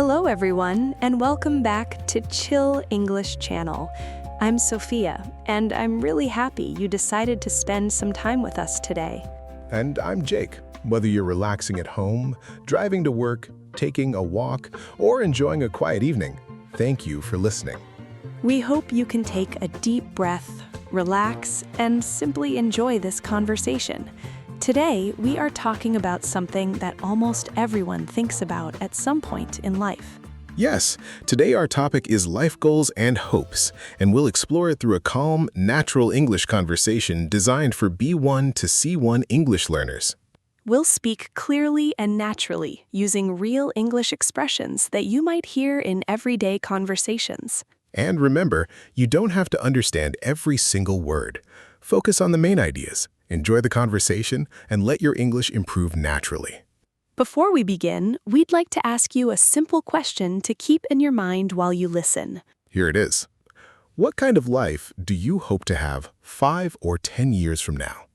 Hello everyone, and welcome back to Chill English Channel. I'm Sophia, and I'm really happy you decided to spend some time with us today. And I'm Jake. Whether you're relaxing at home, driving to work, taking a walk, or enjoying a quiet evening, thank you for listening. We hope you can take a deep breath, relax, and simply enjoy this conversation. Today, we are talking about something that almost everyone thinks about at some point in life. Yes, today our topic is life goals and hopes, and we'll explore it through a calm, natural English conversation designed for B1 to C1 English learners. We'll speak clearly and naturally using real English expressions that you might hear in everyday conversations. And remember, you don't have to understand every single word. Focus on the main ideas, enjoy the conversation, and let your English improve naturally. Before we begin, we'd like to ask you a simple question to keep in your mind while you listen. Here it is. What kind of life do you hope to have 5 or 10 years from now?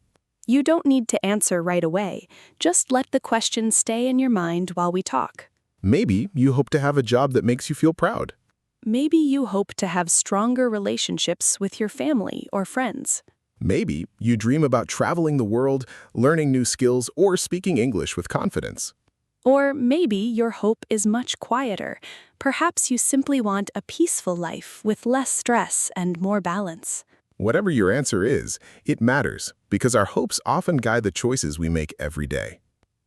You don't need to answer right away. Just let the question stay in your mind while we talk. Maybe you hope to have a job that makes you feel proud. Maybe you hope to have stronger relationships with your family or friends. Maybe you dream about traveling the world, learning new skills, or speaking English with confidence. Or maybe your hope is much quieter. Perhaps you simply want a peaceful life with less stress and more balance. Whatever your answer is, it matters because our hopes often guide the choices we make every day.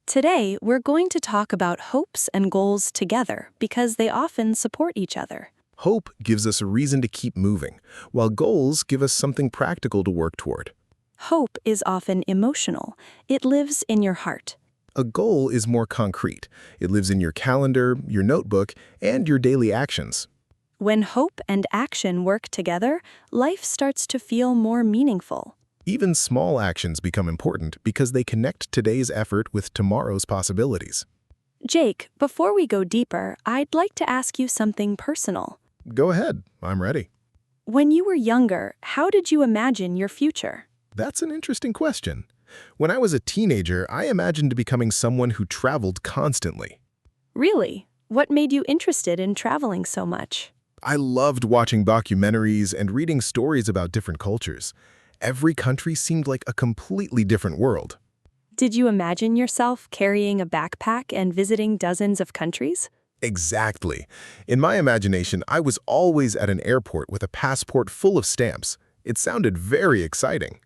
Today, we're going to talk about hopes and goals together because they often support each other. Hope gives us a reason to keep moving, while goals give us something practical to work toward. Hope is often emotional. It lives in your heart. A goal is more concrete. It lives in your calendar, your notebook, and your daily actions. When hope and action work together, life starts to feel more meaningful. Even small actions become important because they connect today's effort with tomorrow's possibilities. Jake, before we go deeper, I'd like to ask you something personal. Go ahead, I'm ready. When you were younger, how did you imagine your future? That's an interesting question. When I was a teenager, I imagined becoming someone who traveled constantly. Really? What made you interested in traveling so much? I loved watching documentaries and reading stories about different cultures. Every country seemed like a completely different world. Did you imagine yourself carrying a backpack and visiting dozens of countries? Exactly. In my imagination, I was always at an airport with a passport full of stamps. It sounded very exciting.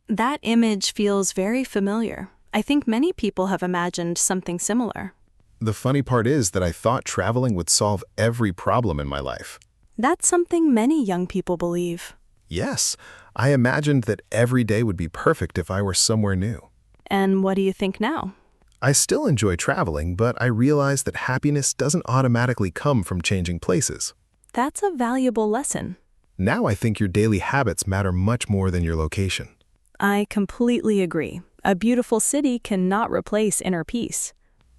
That image feels very familiar. I think many people have imagined something similar. The funny part is that I thought traveling would solve every problem in my life. That's something many young people believe. Yes, I imagined that every day would be perfect if I were somewhere new. And what do you think now? I still enjoy traveling, but I realize that happiness doesn't automatically come from changing places. That's a valuable lesson. Now I think your daily habits matter much more than your location. I completely agree. A beautiful city cannot replace inner peace.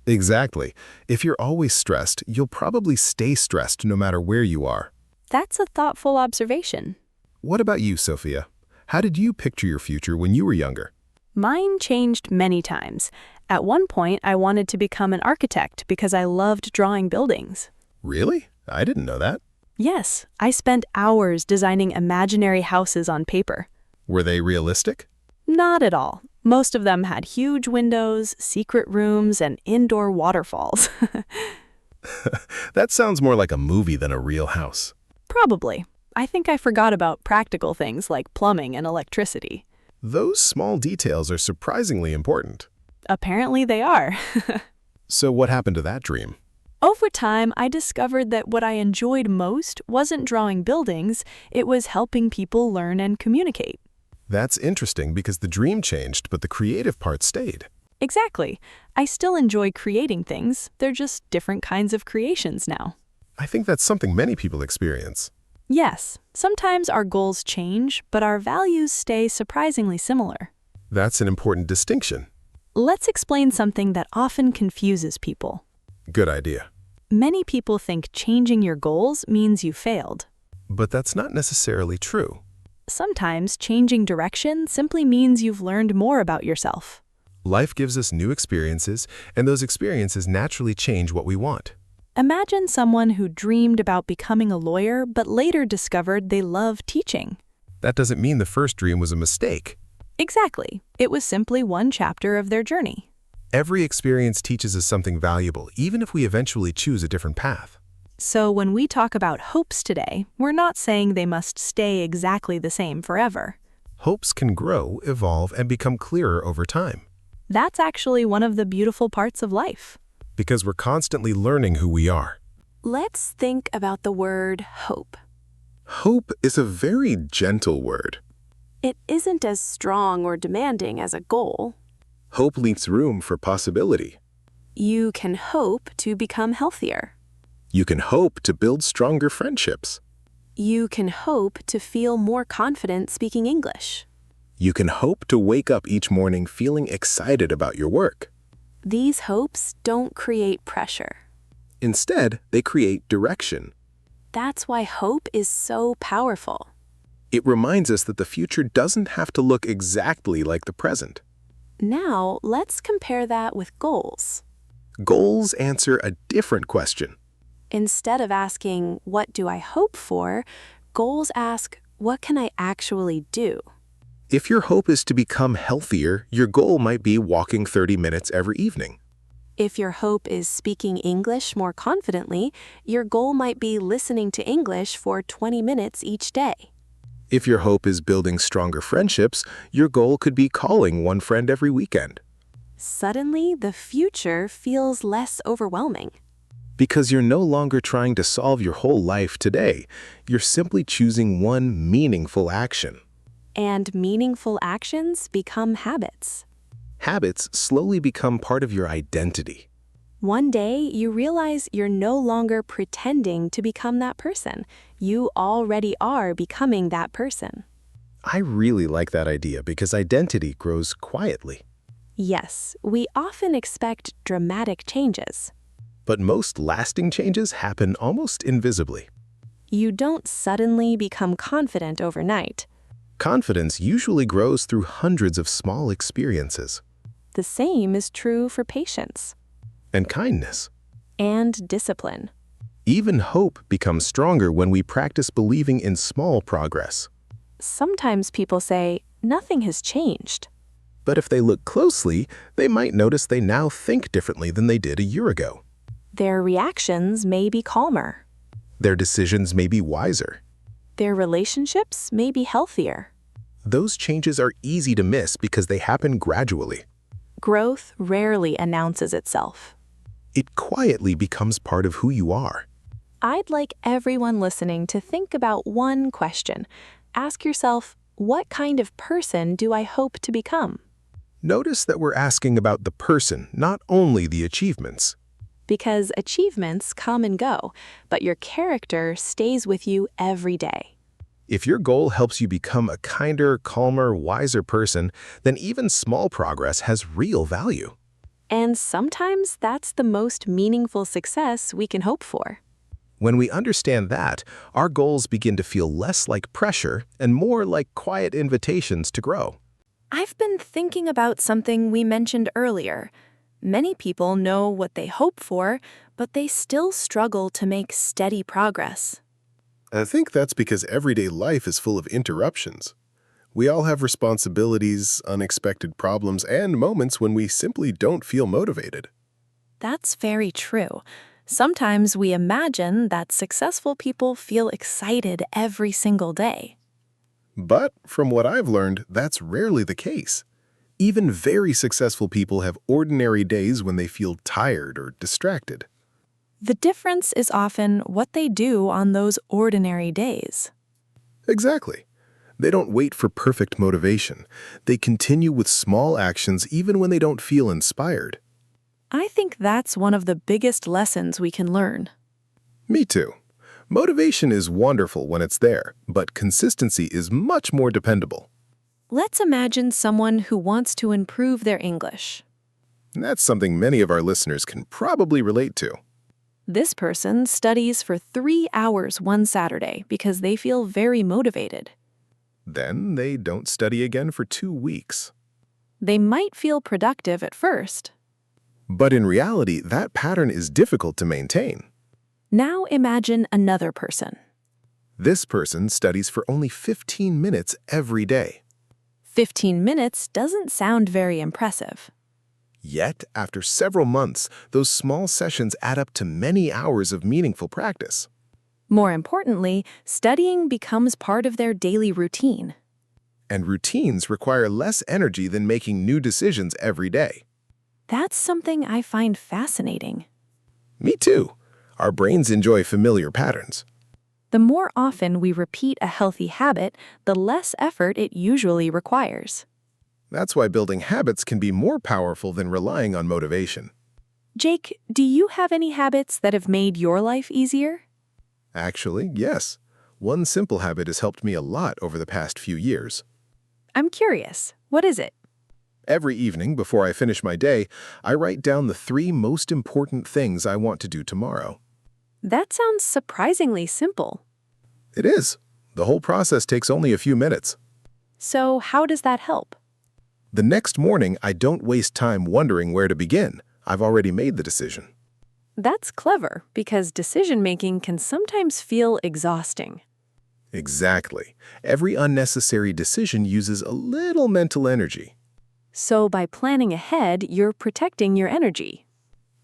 Exactly. If you're always stressed, you'll probably stay stressed no matter where you are. That's a thoughtful observation. What about you, Sophia? How did you picture your future when you were younger? Mine changed many times. At one point, I wanted to become an architect because I loved drawing buildings. Really? I didn't know that. Yes, I spent hours designing imaginary houses on paper. Were they realistic? Not at all. Most of them had huge windows, secret rooms, and indoor waterfalls. That sounds more like a movie than a real house. Probably. I think I forgot about practical things like plumbing and electricity. Those small details are surprisingly important. Apparently they are. So what happened to that dream? Over time, I discovered that what I enjoyed most wasn't drawing buildings, it was helping people learn and communicate. That's interesting because the dream changed, but the creative part stayed. Exactly. I still enjoy creating things, they're just different kinds of creations now. I think that's something many people experience. Yes, sometimes our goals change, but our values stay surprisingly similar. That's an important distinction. Let's explain something that often confuses people. Good idea. Many people think changing your goals means you failed. But that's not necessarily true. Sometimes changing direction simply means you've learned more about yourself. Life gives us new experiences, and those experiences naturally change what we want. Imagine someone who dreamed about becoming a lawyer but later discovered they love teaching. That doesn't mean the first dream was a mistake. Exactly. It was simply one chapter of their journey. Every experience teaches us something valuable, even if we eventually choose a different path. So when we talk about hopes today, we're not saying they must stay exactly the same forever. Hopes can grow, evolve, and become clearer over time. That's actually one of the beautiful parts of life. Because we're constantly learning who we are. Let's think about the word hope. Hope is a very gentle word. It isn't as strong or demanding as a goal. Hope leaves room for possibility. You can hope to become healthier. You can hope to build stronger friendships. You can hope to feel more confident speaking English. You can hope to wake up each morning feeling excited about your work. These hopes don't create pressure. Instead, they create direction. That's why hope is so powerful. It reminds us that the future doesn't have to look exactly like the present. Now, let's compare that with goals. Goals answer a different question. Instead of asking, "What do I hope for?" goals ask, "What can I actually do?" If your hope is to become healthier, your goal might be walking 30 minutes every evening. If your hope is speaking English more confidently, your goal might be listening to English for 20 minutes each day. If your hope is building stronger friendships, your goal could be calling one friend every weekend. Suddenly, the future feels less overwhelming. Because you're no longer trying to solve your whole life today, you're simply choosing one meaningful action. And meaningful actions become habits. Habits slowly become part of your identity. One day, you realize you're no longer pretending to become that person. You already are becoming that person. I really like that idea because identity grows quietly. Yes, we often expect dramatic changes. But most lasting changes happen almost invisibly. You don't suddenly become confident overnight. Confidence usually grows through hundreds of small experiences. The same is true for patience And kindness. and discipline. Even hope becomes stronger when we practice believing in small progress. Sometimes people say, "Nothing has changed." But if they look closely, they might notice they now think differently than they did a year ago. Their reactions may be calmer. Their decisions may be wiser. Their relationships may be healthier. Those changes are easy to miss because they happen gradually. Growth rarely announces itself. It quietly becomes part of who you are. I'd like everyone listening to think about one question. Ask yourself, what kind of person do I hope to become? Notice that we're asking about the person, not only the achievements. Because achievements come and go, but your character stays with you every day. If your goal helps you become a kinder, calmer, wiser person, then even small progress has real value. And sometimes that's the most meaningful success we can hope for. When we understand that, our goals begin to feel less like pressure and more like quiet invitations to grow. I've been thinking about something we mentioned earlier. Many people know what they hope for, but they still struggle to make steady progress. I think that's because everyday life is full of interruptions. We all have responsibilities, unexpected problems, and moments when we simply don't feel motivated. That's very true. Sometimes we imagine that successful people feel excited every single day. But from what I've learned, that's rarely the case. Even very successful people have ordinary days when they feel tired or distracted. The difference is often what they do on those ordinary days. Exactly. They don't wait for perfect motivation. They continue with small actions even when they don't feel inspired. I think that's one of the biggest lessons we can learn. Me too. Motivation is wonderful when it's there, but consistency is much more dependable. Let's imagine someone who wants to improve their English. And that's something many of our listeners can probably relate to. This person studies for 3 hours one Saturday because they feel very motivated. Then they don't study again for 2 weeks. They might feel productive at first. But in reality, that pattern is difficult to maintain. Now imagine another person. This person studies for only 15 minutes every day. 15 minutes doesn't sound very impressive. Yet, after several months, those small sessions add up to many hours of meaningful practice. More importantly, studying becomes part of their daily routine. And routines require less energy than making new decisions every day. That's something I find fascinating. Me too. Our brains enjoy familiar patterns. The more often we repeat a healthy habit, the less effort it usually requires. That's why building habits can be more powerful than relying on motivation. Jake, do you have any habits that have made your life easier? Actually, yes. One simple habit has helped me a lot over the past few years. I'm curious. What is it? Every evening before I finish my day, I write down the 3 most important things I want to do tomorrow. That sounds surprisingly simple. It is. The whole process takes only a few minutes. So how does that help? The next morning, I don't waste time wondering where to begin. I've already made the decision. That's clever, because decision-making can sometimes feel exhausting. Exactly. Every unnecessary decision uses a little mental energy. So by planning ahead, you're protecting your energy.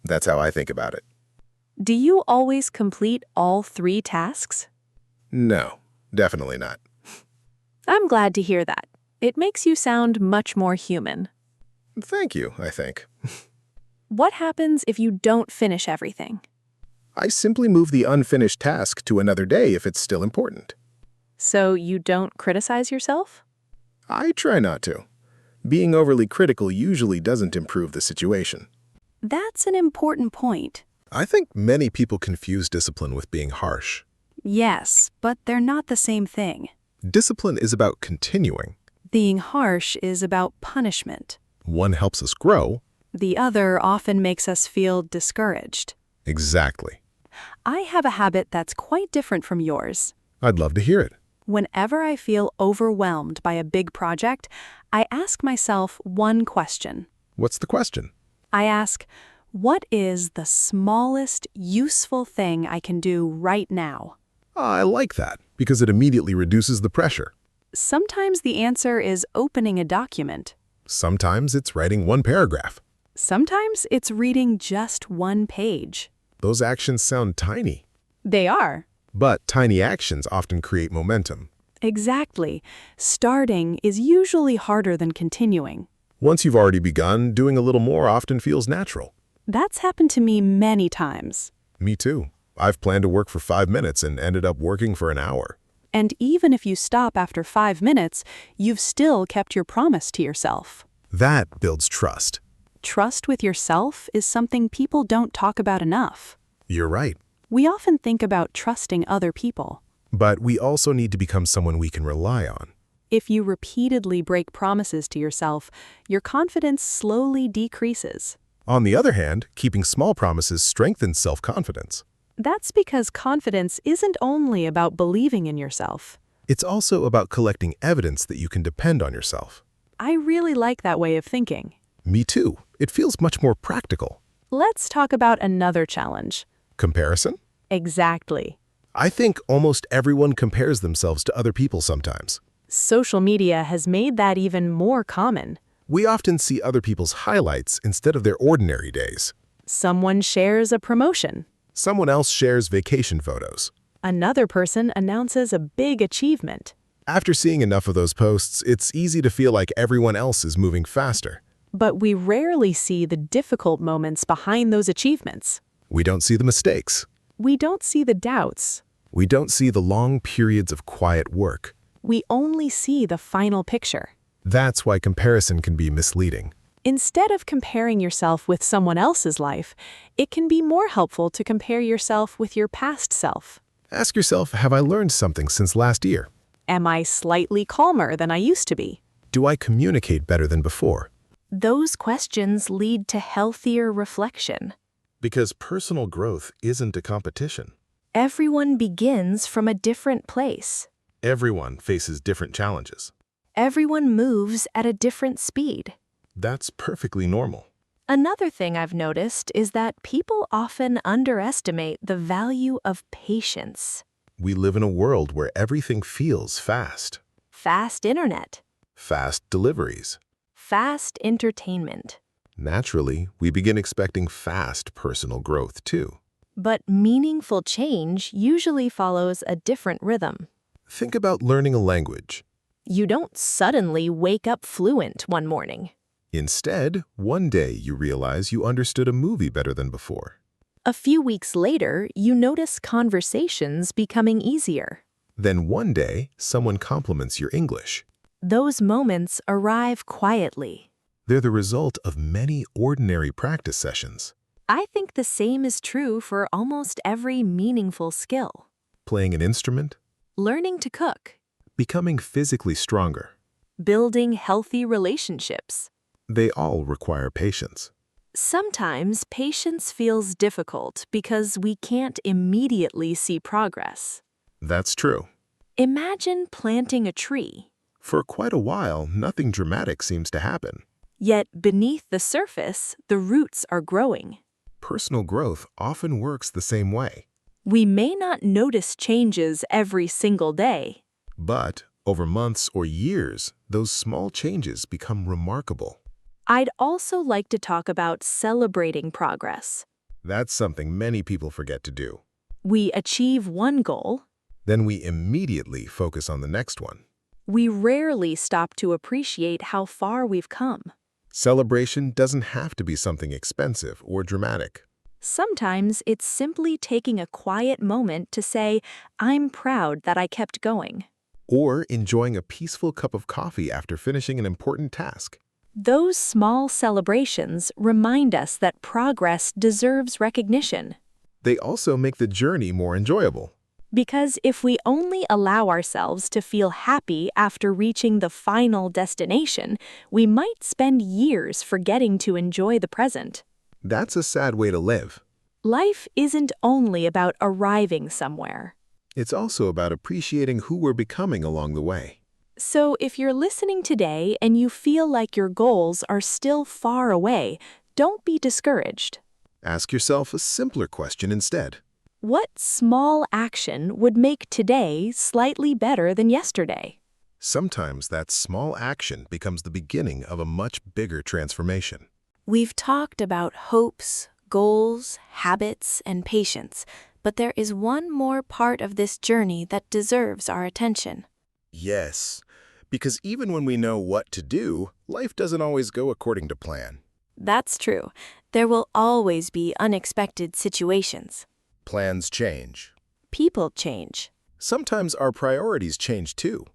That's how I think about it. Do you always complete all 3 tasks? No, definitely not. I'm glad to hear that. It makes you sound much more human. Thank you, I think. What happens if you don't finish everything? I simply move the unfinished task to another day if it's still important. So you don't criticize yourself? I try not to. Being overly critical usually doesn't improve the situation. That's an important point. I think many people confuse discipline with being harsh. Yes, but they're not the same thing. Discipline is about continuing. Being harsh is about punishment. One helps us grow. The other often makes us feel discouraged. Exactly. I have a habit that's quite different from yours. I'd love to hear it. Whenever I feel overwhelmed by a big project, I ask myself one question. What's the question? I ask, what is the smallest useful thing I can do right now? I like that because it immediately reduces the pressure. Sometimes the answer is opening a document. Sometimes it's writing 1 paragraph. Sometimes it's reading just 1 page. Those actions sound tiny. They are. But tiny actions often create momentum. Exactly. Starting is usually harder than continuing. Once you've already begun, doing a little more often feels natural. That's happened to me many times. Me too. I've planned to work for 5 minutes and ended up working for an hour. And even if you stop after 5 minutes, you've still kept your promise to yourself. That builds trust. Trust with yourself is something people don't talk about enough. You're right. We often think about trusting other people. But we also need to become someone we can rely on. If you repeatedly break promises to yourself, your confidence slowly decreases. On the other hand, keeping small promises strengthens self-confidence. That's because confidence isn't only about believing in yourself. It's also about collecting evidence that you can depend on yourself. I really like that way of thinking. Me too. It feels much more practical. Let's talk about another challenge. Comparison? Exactly. I think almost everyone compares themselves to other people sometimes. Social media has made that even more common. We often see other people's highlights instead of their ordinary days. Someone shares a promotion. Someone else shares vacation photos. Another person announces a big achievement. After seeing enough of those posts, it's easy to feel like everyone else is moving faster. But we rarely see the difficult moments behind those achievements. We don't see the mistakes. We don't see the doubts. We don't see the long periods of quiet work. We only see the final picture. That's why comparison can be misleading. Instead of comparing yourself with someone else's life, it can be more helpful to compare yourself with your past self. Ask yourself, have I learned something since last year? Am I slightly calmer than I used to be? Do I communicate better than before? Those questions lead to healthier reflection. Because personal growth isn't a competition. Everyone begins from a different place. Everyone faces different challenges. Everyone moves at a different speed. That's perfectly normal. Another thing I've noticed is that people often underestimate the value of patience. We live in a world where everything feels fast. Fast internet, Fast deliveries. fast entertainment. Naturally, we begin expecting fast personal growth too. But meaningful change usually follows a different rhythm. Think about learning a language. You don't suddenly wake up fluent one morning. Instead, one day you realize you understood a movie better than before. A few weeks later, you notice conversations becoming easier. Then one day, someone compliments your English. Those moments arrive quietly. They're the result of many ordinary practice sessions. I think the same is true for almost every meaningful skill. Playing an instrument, Learning to cook, becoming physically stronger. building healthy relationships. They all require patience. Sometimes patience feels difficult because we can't immediately see progress. That's true. Imagine planting a tree. For quite a while, nothing dramatic seems to happen. Yet beneath the surface, the roots are growing. Personal growth often works the same way. We may not notice changes every single day. But over months or years, those small changes become remarkable. I'd also like to talk about celebrating progress. That's something many people forget to do. We achieve one goal. Then we immediately focus on the next one. We rarely stop to appreciate how far we've come. Celebration doesn't have to be something expensive or dramatic. Sometimes it's simply taking a quiet moment to say, I'm proud that I kept going. Or enjoying a peaceful cup of coffee after finishing an important task. Those small celebrations remind us that progress deserves recognition. They also make the journey more enjoyable. Because if we only allow ourselves to feel happy after reaching the final destination, we might spend years forgetting to enjoy the present. That's a sad way to live. Life isn't only about arriving somewhere. It's also about appreciating who we're becoming along the way. So if you're listening today and you feel like your goals are still far away, don't be discouraged. Ask yourself a simpler question instead. What small action would make today slightly better than yesterday? Sometimes that small action becomes the beginning of a much bigger transformation. We've talked about hopes, goals, habits, and patience, but there is one more part of this journey that deserves our attention. Yes, because even when we know what to do, life doesn't always go according to plan. That's true. There will always be unexpected situations. Plans change. People change. Sometimes our priorities change too.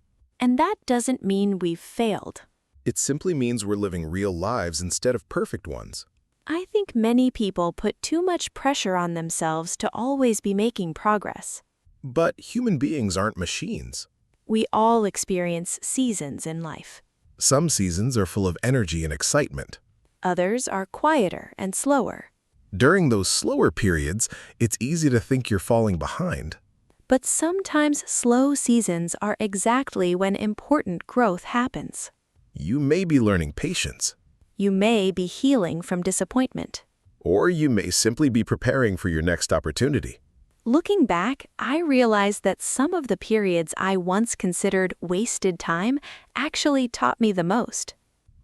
And that doesn't mean we've failed. It simply means we're living real lives instead of perfect ones. I think many people put too much pressure on themselves to always be making progress. But human beings aren't machines. We all experience seasons in life. Some seasons are full of energy and excitement. Others are quieter and slower. During those slower periods, it's easy to think you're falling behind. But sometimes slow seasons are exactly when important growth happens. You may be learning patience. You may be healing from disappointment. Or you may simply be preparing for your next opportunity. Looking back, I realized that some of the periods I once considered wasted time actually taught me the most.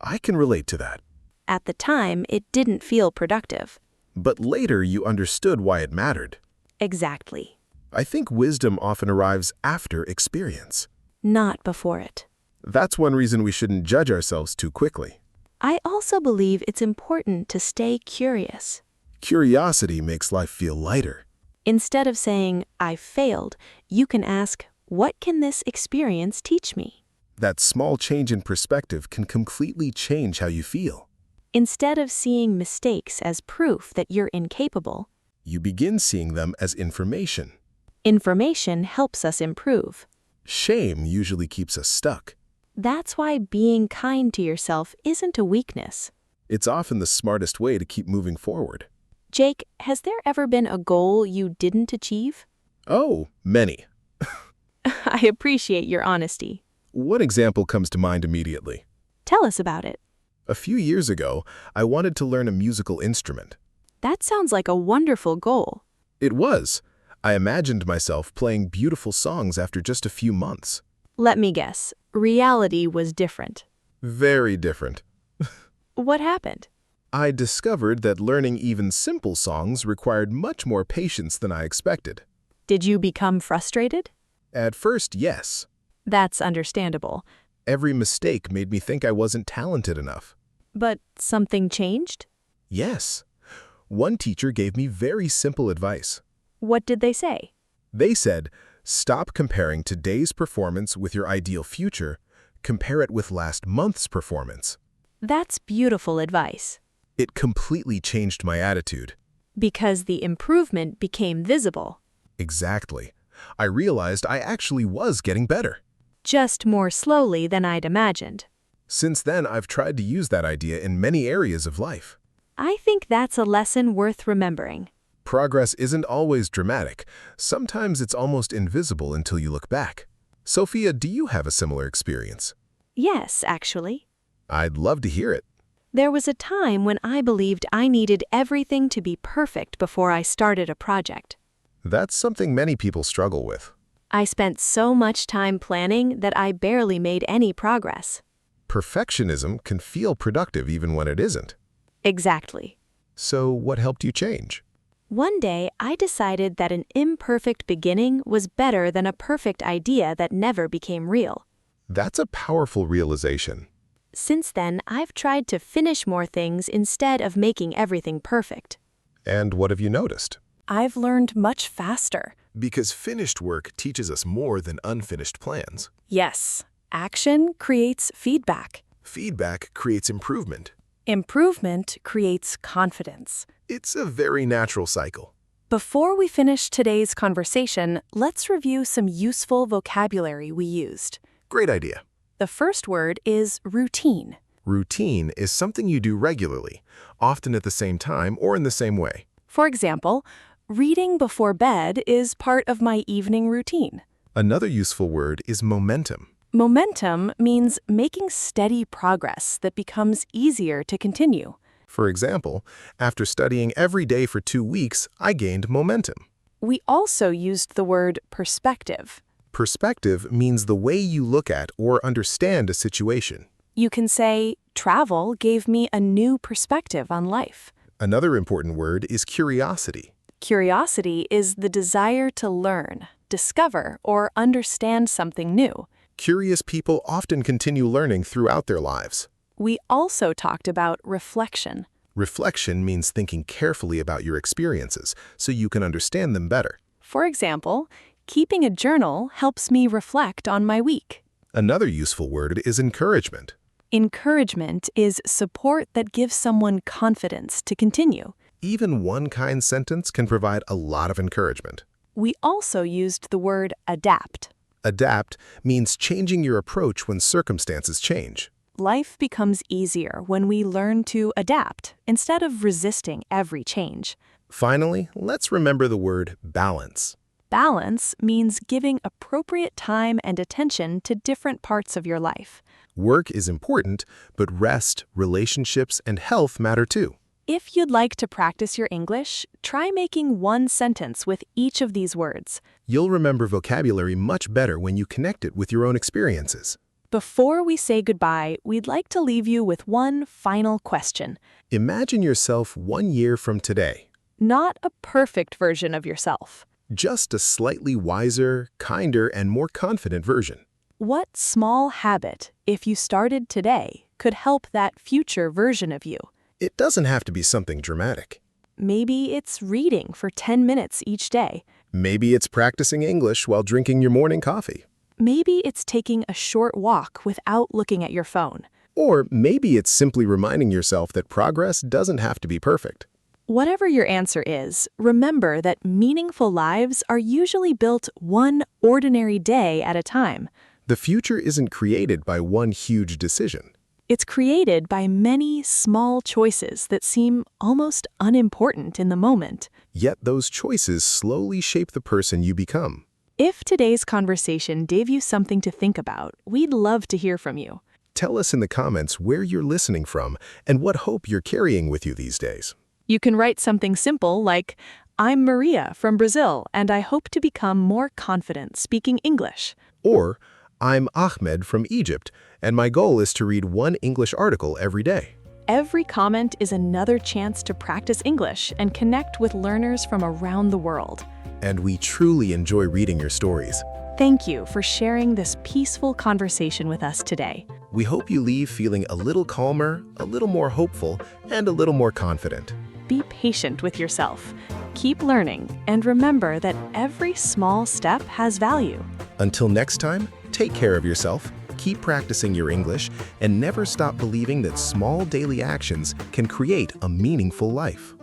I can relate to that. At the time, it didn't feel productive. But later you understood why it mattered. Exactly. I think wisdom often arrives after experience. Not before it. That's one reason we shouldn't judge ourselves too quickly. I also believe it's important to stay curious. Curiosity makes life feel lighter. Instead of saying, I failed, you can ask, what can this experience teach me? That small change in perspective can completely change how you feel. Instead of seeing mistakes as proof that you're incapable, You begin seeing them as information. information helps us improve. Shame usually keeps us stuck. That's why being kind to yourself isn't a weakness. It's often the smartest way to keep moving forward. Jake, has there ever been a goal you didn't achieve? Oh, many. I appreciate your honesty. One example comes to mind immediately. Tell us about it. A few years ago, I wanted to learn a musical instrument. That sounds like a wonderful goal. It was. I imagined myself playing beautiful songs after just a few months. Let me guess, reality was different. Very different. What happened? I discovered that learning even simple songs required much more patience than I expected. Did you become frustrated? At first, yes. That's understandable. Every mistake made me think I wasn't talented enough. But something changed? Yes. One teacher gave me very simple advice. What did they say? They said, stop comparing today's performance with your ideal future. Compare it with last month's performance. That's beautiful advice. It completely changed my attitude. Because the improvement became visible. Exactly. I realized I actually was getting better. Just more slowly than I'd imagined. Since then, I've tried to use that idea in many areas of life. I think that's a lesson worth remembering. Progress isn't always dramatic. Sometimes it's almost invisible until you look back. Sophia, do you have a similar experience? Yes, actually. I'd love to hear it. There was a time when I believed I needed everything to be perfect before I started a project. That's something many people struggle with. I spent so much time planning that I barely made any progress. Perfectionism can feel productive even when it isn't. Exactly. So what helped you change? One day, I decided that an imperfect beginning was better than a perfect idea that never became real. That's a powerful realization. Since then, I've tried to finish more things instead of making everything perfect. And what have you noticed? I've learned much faster. Because finished work teaches us more than unfinished plans. Yes, action creates feedback. Feedback creates improvement. Improvement creates confidence. It's a very natural cycle. Before we finish today's conversation, let's review some useful vocabulary we used. Great idea. The first word is routine. Routine is something you do regularly, often at the same time or in the same way. For example, reading before bed is part of my evening routine. Another useful word is momentum. Momentum means making steady progress that becomes easier to continue. For example, after studying every day for 2 weeks, I gained momentum. We also used the word perspective. Perspective means the way you look at or understand a situation. You can say, travel gave me a new perspective on life. Another important word is curiosity. Curiosity is the desire to learn, discover, or understand something new. Curious people often continue learning throughout their lives. We also talked about reflection. Reflection means thinking carefully about your experiences so you can understand them better. For example, keeping a journal helps me reflect on my week. Another useful word is encouragement. Encouragement is support that gives someone confidence to continue. Even one kind sentence can provide a lot of encouragement. We also used the word adapt. Adapt means changing your approach when circumstances change. Life becomes easier when we learn to adapt instead of resisting every change. Finally, let's remember the word balance. Balance means giving appropriate time and attention to different parts of your life. Work is important, but rest, relationships, and health matter too. If you'd like to practice your English, try making one sentence with each of these words. You'll remember vocabulary much better when you connect it with your own experiences. Before we say goodbye, we'd like to leave you with one final question. Imagine yourself 1 year from today. Not a perfect version of yourself. Just a slightly wiser, kinder, and more confident version. What small habit, if you started today, could help that future version of you? It doesn't have to be something dramatic. Maybe it's reading for 10 minutes each day. Maybe it's practicing English while drinking your morning coffee. Maybe it's taking a short walk without looking at your phone. Or maybe it's simply reminding yourself that progress doesn't have to be perfect. Whatever your answer is, remember that meaningful lives are usually built one ordinary day at a time. The future isn't created by one huge decision. It's created by many small choices that seem almost unimportant in the moment. Yet those choices slowly shape the person you become. If today's conversation gave you something to think about, we'd love to hear from you. Tell us in the comments where you're listening from and what hope you're carrying with you these days. You can write something simple like, I'm Maria from Brazil, and I hope to become more confident speaking English. Or, I'm Ahmed from Egypt, and my goal is to read one English article every day. Every comment is another chance to practice English and connect with learners from around the world. And we truly enjoy reading your stories. Thank you for sharing this peaceful conversation with us today. We hope you leave feeling a little calmer, a little more hopeful, and a little more confident. Be patient with yourself. Keep learning, and remember that every small step has value. Until next time, take care of yourself, keep practicing your English, and never stop believing that small daily actions can create a meaningful life.